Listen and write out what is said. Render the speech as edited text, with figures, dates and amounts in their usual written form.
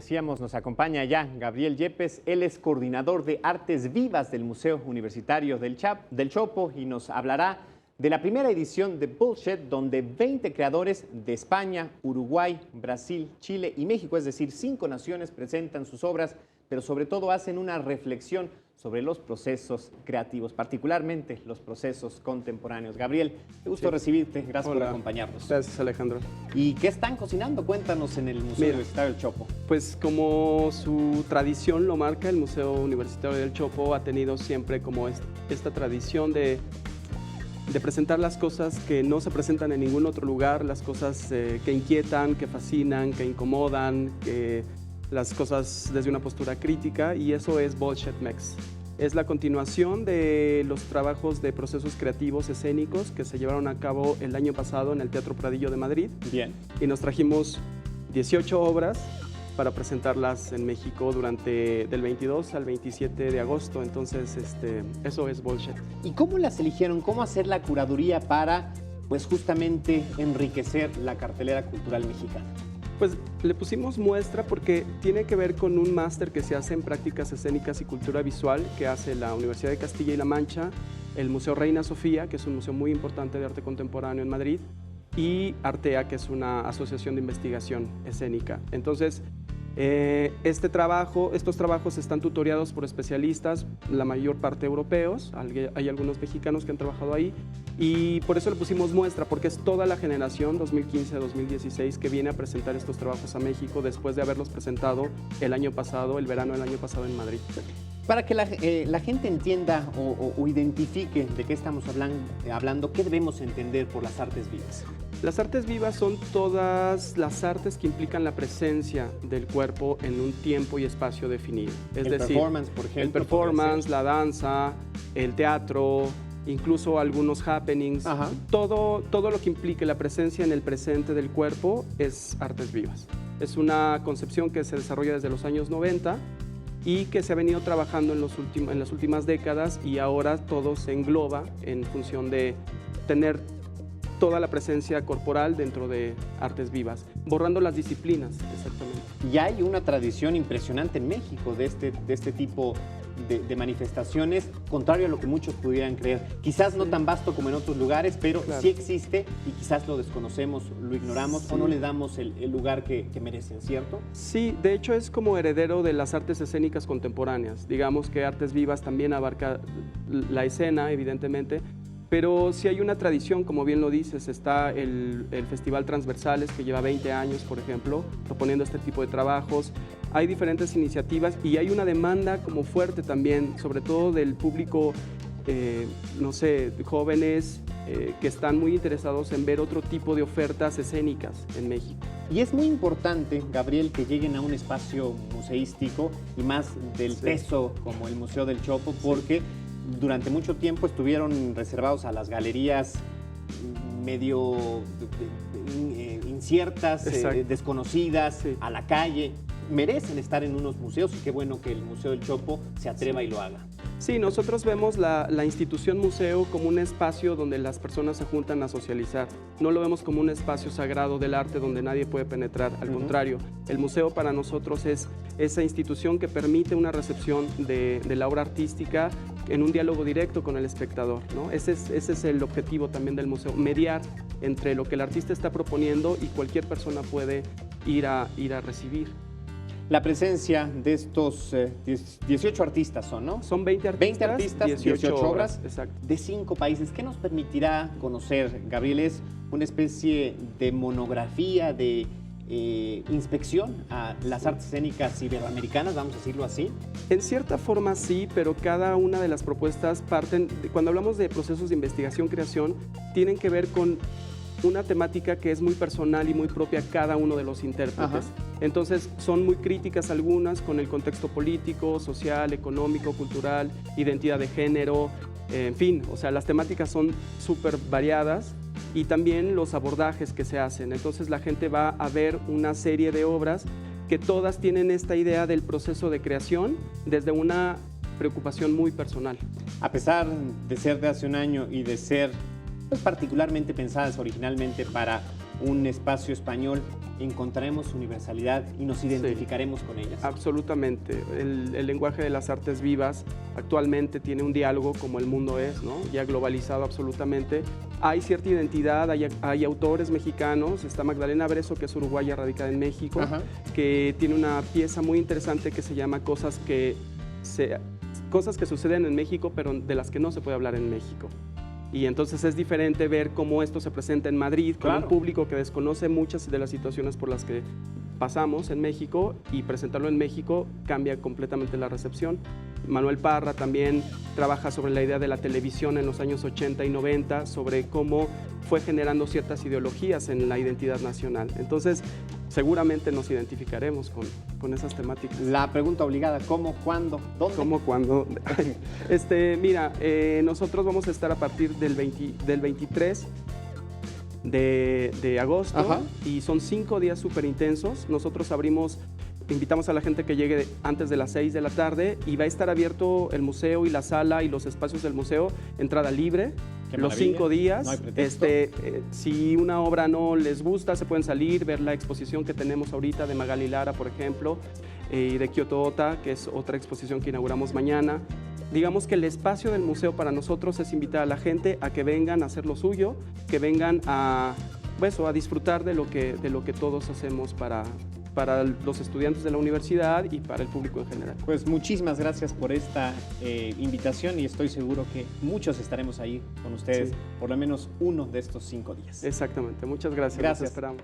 decíamos, nos acompaña ya Gabriel Yepes. Él es coordinador de Artes Vivas del Museo Universitario del Chopo y nos hablará de la primera edición de Bullshed, donde 20 creadores de España, Uruguay, Brasil, Chile y México, es decir, 5 naciones, presentan sus obras, pero sobre todo hacen una reflexión sobre los procesos creativos, particularmente los procesos contemporáneos. Gabriel, qué gusto recibirte. Gracias por acompañarnos. Gracias, Alejandro. ¿Y qué están cocinando? Cuéntanos en el Museo Universitario del Chopo. Pues como su tradición lo marca, el Museo Universitario del Chopo ha tenido siempre como esta tradición de presentar las cosas que no se presentan en ningún otro lugar, las cosas que inquietan, que fascinan, que incomodan, las cosas desde una postura crítica, y eso es Bullshed Mex. Es la continuación de los trabajos de procesos creativos escénicos que se llevaron a cabo el año pasado en el Teatro Pradillo de Madrid. Bien. Y nos trajimos 18 obras para presentarlas en México del 22 al 27 de agosto. Entonces, eso es Bullshed. ¿Y cómo las eligieron? ¿Cómo hacer la curaduría para, pues, justamente enriquecer la cartelera cultural mexicana? Pues le pusimos muestra porque tiene que ver con un máster que se hace en prácticas escénicas y cultura visual que hace la Universidad de Castilla y La Mancha, el Museo Reina Sofía, que es un museo muy importante de arte contemporáneo en Madrid, y Artea, que es una asociación de investigación escénica. Entonces, estos trabajos están tutoriados por especialistas, la mayor parte europeos, hay algunos mexicanos que han trabajado ahí, y por eso le pusimos muestra, porque es toda la generación 2015-2016 que viene a presentar estos trabajos a México después de haverlos presentado el verano del año pasado en Madrid. Para que la gente entienda o identifique de qué estamos hablando, ¿qué debemos entender por las artes vivas? Las artes vivas son todas las artes que implican la presencia del cuerpo en un tiempo y espacio definido. Es decir, performance, por ejemplo. El performance, la danza, el teatro, incluso algunos happenings. Todo lo que implique la presencia en el presente del cuerpo es artes vivas. Es una concepción que se desarrolla desde los años 90 y que se ha venido trabajando en las últimas décadas, y ahora todo se engloba en función de tener toda la presencia corporal dentro de artes vivas, borrando las disciplinas, exactamente. Y hay una tradición impresionante en México de este tipo de manifestaciones, contrario a lo que muchos pudieran creer. Quizás no tan vasto como en otros lugares, pero claro, sí existe, y quizás lo desconocemos, lo ignoramos, o no le damos el lugar que merecen, ¿cierto? Sí, de hecho es como heredero de las artes escénicas contemporáneas. Digamos que Artes Vivas también abarca la escena, evidentemente, pero sí hay una tradición, como bien lo dices. Está el Festival Transversales, que lleva 20 años, por ejemplo, proponiendo este tipo de trabajos. Hay diferentes iniciativas y hay una demanda como fuerte también, sobre todo del público, no sé, jóvenes que están muy interesados en ver otro tipo de ofertas escénicas en México. Y es muy importante, Gabriel, que lleguen a un espacio museístico, y más del peso como el Museo del Chopo, porque durante mucho tiempo estuvieron reservados a las galerías medio inciertas, desconocidas, a la calle. Merecen estar en unos museos, y qué bueno que el Museo del Chopo se atreva y lo haga. Sí, nosotros vemos la institución museo como un espacio donde las personas se juntan a socializar. No lo vemos como un espacio sagrado del arte donde nadie puede penetrar. Al contrario, el museo para nosotros es esa institución que permite una recepción de la obra artística en un diálogo directo con el espectador, ¿no? Ese es el objetivo también del museo, mediar entre lo que el artista está proponiendo y cualquier persona puede ir a recibir. La presencia de estos 18 artistas son, ¿no? Son 20 artistas, 20 artistas 18 obras exacto, de 5 países. ¿Qué nos permitirá conocer, Gabriel? ¿Es una especie de monografía, de inspección a las artes escénicas iberoamericanas, vamos a decirlo así? En cierta forma sí, pero cada una de las propuestas cuando hablamos de procesos de investigación-creación, tienen que ver con una temática que es muy personal y muy propia a cada uno de los intérpretes. Entonces son muy críticas algunas con el contexto político, social, económico, cultural, identidad de género, en fin, o sea, las temáticas son súper variadas, y también los abordajes que se hacen. Entonces la gente va a ver una serie de obras que todas tienen esta idea del proceso de creación desde una preocupación muy personal. A pesar de ser de hace un año y de ser, pues, particularmente pensadas originalmente para un espacio español, encontraremos universalidad y nos identificaremos con ellas. Absolutamente. El lenguaje de las artes vivas actualmente tiene un diálogo como el mundo es, ¿no? Ya globalizado absolutamente. Hay cierta identidad, hay autores mexicanos. Está Magdalena Bresso, que es uruguaya radicada en México, que tiene una pieza muy interesante que se llama Cosas que suceden en México, pero de las que no se puede hablar en México. Y entonces es diferente ver cómo esto se presenta en Madrid con un público que desconoce muchas de las situaciones por las que pasamos en México, y presentarlo en México cambia completamente la recepción. Manuel Parra también trabaja sobre la idea de la televisión en los años 80 y 90, sobre cómo fue generando ciertas ideologías en la identidad nacional. Entonces, seguramente nos identificaremos con esas temáticas. La pregunta obligada, ¿cómo, cuándo, dónde? ¿Cómo, cuándo? Mira, nosotros vamos a estar a partir del 23 de agosto, y son 5 días súper intensos. Nosotros invitamos a la gente que llegue antes de las 6 de la tarde, y va a estar abierto el museo y la sala y los espacios del museo, entrada libre. Los 5 días. No hay pretexto. Si una obra no les gusta, se pueden salir, ver la exposición que tenemos ahorita de Magali Lara, por ejemplo, y de Kyoto Ota, que es otra exposición que inauguramos mañana. Digamos que el espacio del museo para nosotros es invitar a la gente a que vengan a hacer lo suyo, que vengan a disfrutar de lo que todos hacemos para los estudiantes de la universidad y para el público en general. Pues muchísimas gracias por esta invitación, y estoy seguro que muchos estaremos ahí con ustedes, por lo menos uno de estos 5 días. Exactamente, muchas gracias. Gracias. Nos esperamos.